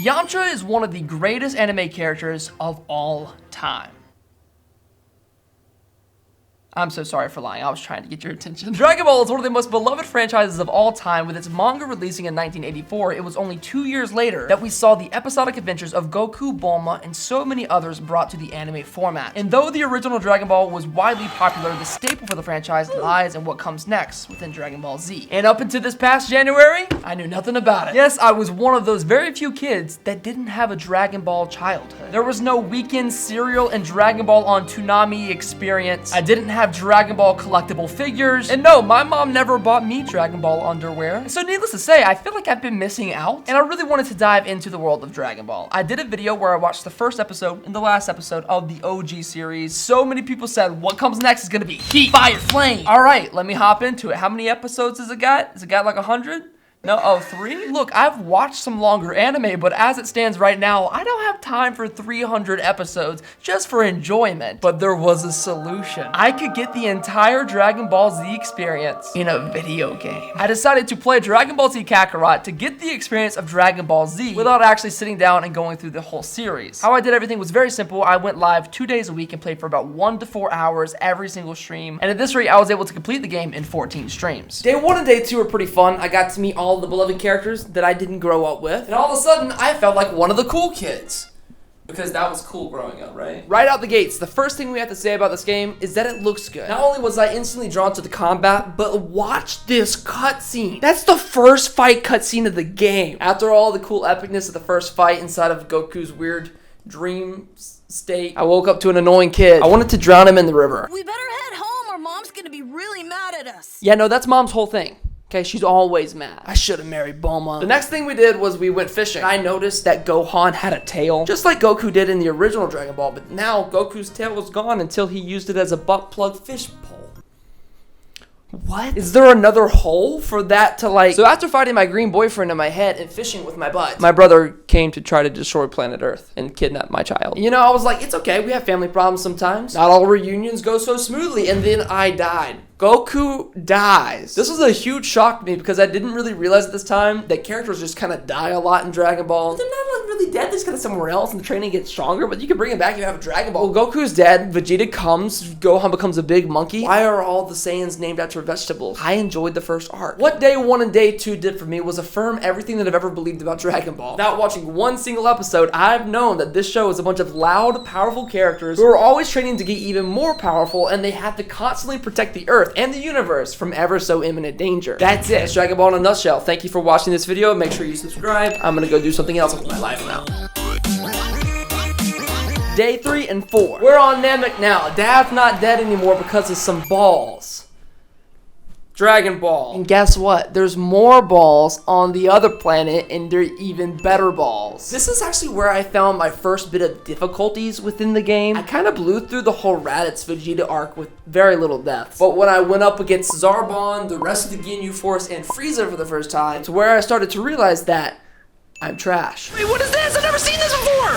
Yamcha is one of the greatest anime characters of all time. I'm so sorry for lying, I was trying to get your attention. Dragon Ball is one of the most beloved franchises of all time. With its manga releasing in 1984, it was only 2 years later that we saw the episodic adventures of Goku, Bulma, and so many others brought to the anime format. And though the original Dragon Ball was widely popular, the staple for the franchise lies in what comes next within Dragon Ball Z. And up until this past January, I knew nothing about it. Yes, I was one of those very few kids that didn't have a Dragon Ball childhood. There was no weekend cereal and Dragon Ball on Toonami experience. I didn't have Dragon Ball collectible figures. And no, my mom never bought me Dragon Ball underwear. So needless to say, I feel like I've been missing out. And I really wanted to dive into the world of Dragon Ball. I did a video where I watched the first episode and the last episode of the OG series. So many people said, what comes next is gonna be heat, fire, flame. All right, let me hop into it. How many episodes has it got? Has it got like 100? No, oh, 3? Look, I've watched some longer anime, but as it stands right now, I don't have time for 300 episodes just for enjoyment. But there was a solution. I could get the entire Dragon Ball Z experience in a video game. I decided to play Dragon Ball Z Kakarot to get the experience of Dragon Ball Z without actually sitting down and going through the whole series. How I did everything was very simple. I went live 2 days a week and played for about 1 to 4 hours every single stream. And at this rate, I was able to complete the game in 14 streams. Day 1 and day 2 were pretty fun. I got to meet all the beloved characters that I didn't grow up with. And all of a sudden, I felt like one of the cool kids. Because that was cool growing up, right? Right out the gates, the first thing we have to say about this game is that it looks good. Not only was I instantly drawn to the combat, but watch this cutscene. That's the first fight cutscene of the game. After all the cool epicness of the first fight inside of Goku's weird dream state, I woke up to an annoying kid. I wanted to drown him in the river. We better head home or Mom's gonna be really mad at us. Yeah, no, that's Mom's whole thing. Okay, she's always mad. I should have married Bulma. The next thing we did was we went fishing. I noticed that Gohan had a tail, just like Goku did in the original Dragon Ball, but now Goku's tail was gone until he used it as a butt plug fish pole. What? Is there another hole for that to like... So after fighting my green boyfriend in my head and fishing with my butt, my brother came to try to destroy planet Earth and kidnap my child. You know, I was like, it's okay, we have family problems sometimes. Not all reunions go so smoothly, and then I died. Goku dies. This was a huge shock to me because I didn't really realize at this time that characters just kind of die a lot in Dragon Ball. They're not like really dead, they're just kind of somewhere else and the training gets stronger, but you can bring him back if you have a Dragon Ball. Well, Goku's dead, Vegeta comes, Gohan becomes a big monkey. Why are all the Saiyans named after vegetables? I enjoyed the first arc. What day 1 and day 2 did for me was affirm everything that I've ever believed about Dragon Ball. Without watching one single episode, I've known that this show is a bunch of loud, powerful characters who are always training to get even more powerful, and they have to constantly protect the Earth and the universe from ever so imminent danger. That's it. It's Dragon Ball in a nutshell. Thank you for watching this video. Make sure you subscribe. I'm gonna go do something else with my life now. Day 3 and 4. We're on Namek now. Dad's not dead anymore because of some balls. Dragon Ball. And guess what? There's more balls on the other planet, and they're even better balls. This is actually where I found my first bit of difficulties within the game. I kind of blew through the whole Raditz Vegeta arc with very little deaths. But when I went up against Zarbon, the rest of the Ginyu Force, and Frieza for the first time, it's where I started to realize that I'm trash. Wait, what is this? I've never seen this before!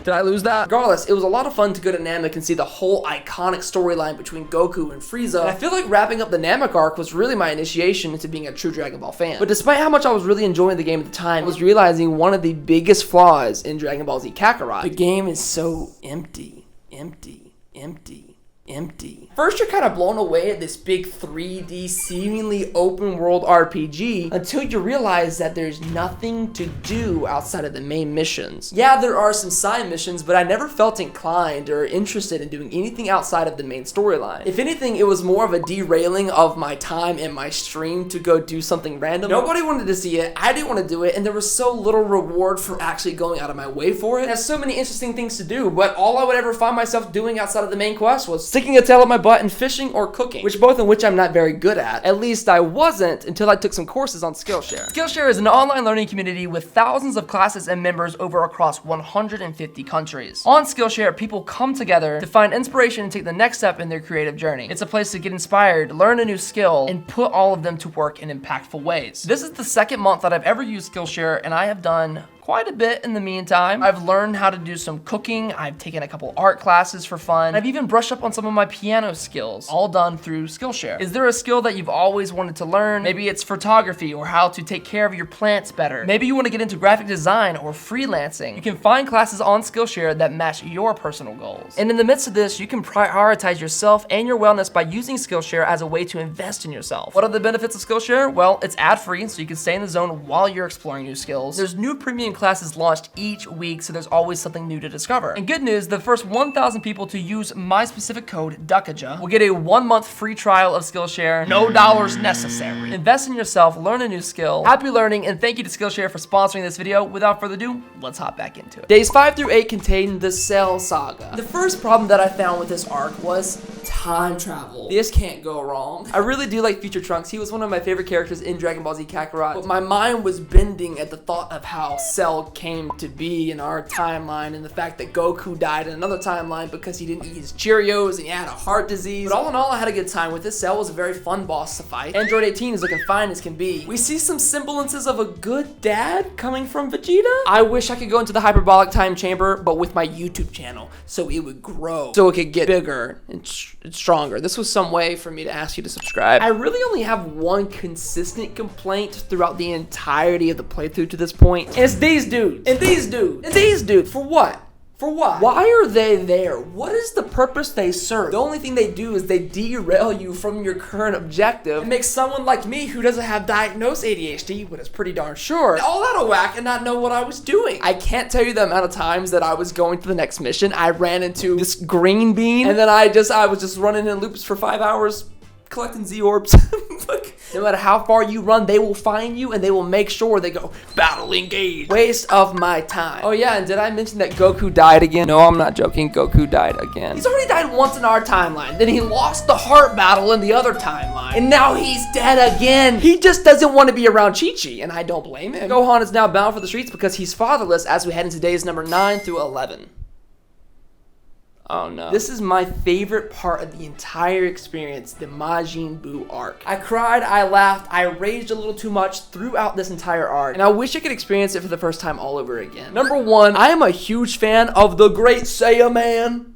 Did I lose that? Regardless, it was a lot of fun to go to Namek and see the whole iconic storyline between Goku and Frieza. And I feel like wrapping up the Namek arc was really my initiation into being a true Dragon Ball fan. But despite how much I was really enjoying the game at the time, I was realizing one of the biggest flaws in Dragon Ball Z Kakarot. The game is so empty, empty, empty. Empty. First, you're kind of blown away at this big 3D, seemingly open world RPG until you realize that there's nothing to do outside of the main missions. Yeah, there are some side missions, but I never felt inclined or interested in doing anything outside of the main storyline. If anything, it was more of a derailing of my time and my stream to go do something random. Nobody wanted to see it, I didn't want to do it, and there was so little reward for actually going out of my way for it. It has so many interesting things to do, but all I would ever find myself doing outside of the main quest was sticking a tail up my butt and fishing or cooking, both of which I'm not very good at. At least I wasn't until I took some courses on Skillshare. Skillshare is an online learning community with thousands of classes and members over across 150 countries. On Skillshare, people come together to find inspiration and take the next step in their creative journey. It's a place to get inspired, learn a new skill, and put all of them to work in impactful ways. This is the second month that I've ever used Skillshare, and I have done quite a bit in the meantime. I've learned how to do some cooking. I've taken a couple art classes for fun. I've even brushed up on some of my piano skills, all done through Skillshare. Is there a skill that you've always wanted to learn? Maybe it's photography or how to take care of your plants better. Maybe you want to get into graphic design or freelancing. You can find classes on Skillshare that match your personal goals. And in the midst of this, you can prioritize yourself and your wellness by using Skillshare as a way to invest in yourself. What are the benefits of Skillshare? Well, it's ad-free, so you can stay in the zone while you're exploring new skills. There's new premium classes launched each week, so there's always something new to discover. And good news, the first 1,000 people to use my specific code, DUCKAJA, will get a 1-month free trial of Skillshare. No dollars necessary. Invest in yourself, learn a new skill. Happy learning, and thank you to Skillshare for sponsoring this video. Without further ado, let's hop back into it. Days 5 through 8 contain the Cell Saga. The first problem that I found with this arc was time travel. This can't go wrong. I really do like Future Trunks. He was one of my favorite characters in Dragon Ball Z Kakarot, but my mind was bending at the thought of how Cell came to be in our timeline and the fact that Goku died in another timeline because he didn't eat his Cheerios and he had a heart disease. But all in all, I had a good time with this. Cell was a very fun boss to fight. Android 18 is looking fine as can be. We see some semblances of a good dad coming from Vegeta. I wish I could go into the hyperbolic time chamber, but with my YouTube channel, so it would grow, so it could get bigger and stronger. This was some way for me to ask you to subscribe. I really only have one consistent complaint throughout the entirety of the playthrough to this point, and it's these dudes, and these dudes, and these dudes. For what? For what? Why are they there? What is the purpose they serve? The only thing they do is they derail you from your current objective and make someone like me who doesn't have diagnosed ADHD, but is pretty darn sure, all out of whack and not know what I was doing. I can't tell you the amount of times that I was going to the next mission. I ran into this green bean and then I was just running in loops for 5 hours collecting Z-orbs. Look, no matter how far you run, they will find you and they will make sure they go, battle engaged. Waste of my time. Oh yeah, and did I mention that Goku died again? No, I'm not joking. Goku died again. He's already died once in our timeline. Then he lost the heart battle in the other timeline. And now he's dead again. He just doesn't want to be around Chi-Chi, and I don't blame him. Gohan is now bound for the streets because he's fatherless as we head into days number 9 through 11. Oh no. This is my favorite part of the entire experience, the Majin Buu arc. I cried, I laughed, I raged a little too much throughout this entire arc, and I wish I could experience it for the first time all over again. Number 1, I am a huge fan of the Great Saiyaman.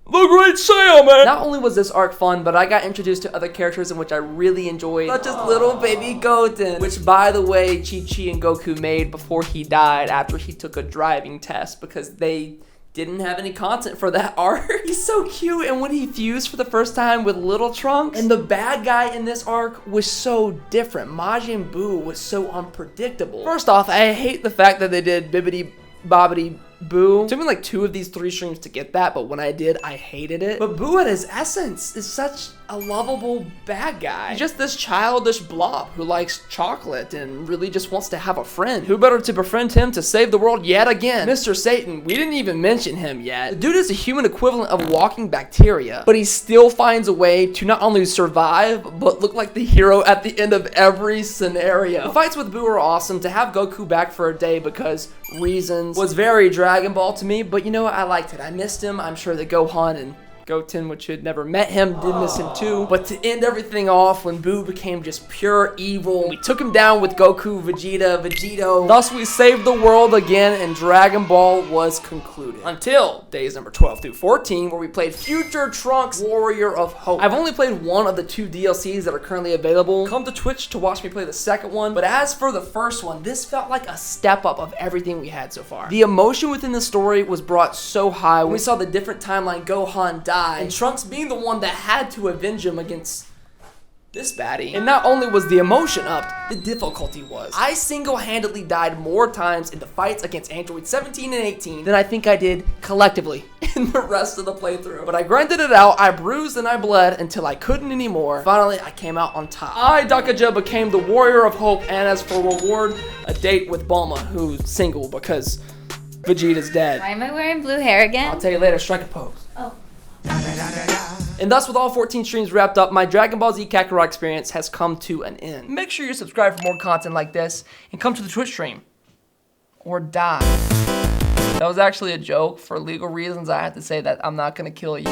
The Great Saiyaman! Not only was this arc fun, but I got introduced to other characters in which I really enjoyed, such as little baby Goten, which by the way, Chi-Chi and Goku made before he died after he took a driving test because they didn't have any content for that arc. He's so cute, and when he fused for the first time with Little Trunks, and the bad guy in this arc was so different. Majin Buu was so unpredictable. First off, I hate the fact that they did Bibbidi Bobbidi Boo. It took me like 2 of these 3 streams to get that, but when I did, I hated it. But Boo at his essence is such a lovable bad guy. He's just this childish blob who likes chocolate and really just wants to have a friend. Who better to befriend him to save the world yet again? Mr. Satan, we didn't even mention him yet. The dude is a human equivalent of walking bacteria, but he still finds a way to not only survive, but look like the hero at the end of every scenario. The fights with Boo are awesome. To have Goku back for a day because reasons was very Dragon Ball to me, but you know what? I liked it. I missed him. I'm sure that Gohan and Goten, which had never met him, did miss him too. But to end everything off, when Boo became just pure evil, we took him down with Goku, Vegeta, Vegito. Thus, we saved the world again, and Dragon Ball was concluded. Until days number 12 through 14, where we played Future Trunks, Warrior of Hope. I've only played one of the 2 DLCs that are currently available. Come to Twitch to watch me play the second one. But as for the first one, this felt like a step up of everything we had so far. The emotion within the story was brought so high when we saw the different timeline Gohan die, and Trunks being the one that had to avenge him against this baddie. And not only was the emotion upped, the difficulty was. I single-handedly died more times in the fights against Android 17 and 18 than I think I did collectively in the rest of the playthrough. But I grinded it out, I bruised and I bled until I couldn't anymore. Finally, I came out on top. I, Dakaja, became the Warrior of Hope, and as for reward, a date with Bulma, who's single because Vegeta's dead. Why am I wearing blue hair again? I'll tell you later, strike a pose. Oh. And thus, with all 14 streams wrapped up, my Dragon Ball Z Kakarot experience has come to an end. Make sure you subscribe for more content like this, and come to the Twitch stream. Or die. That was actually a joke. For legal reasons, I have to say that I'm not gonna kill you.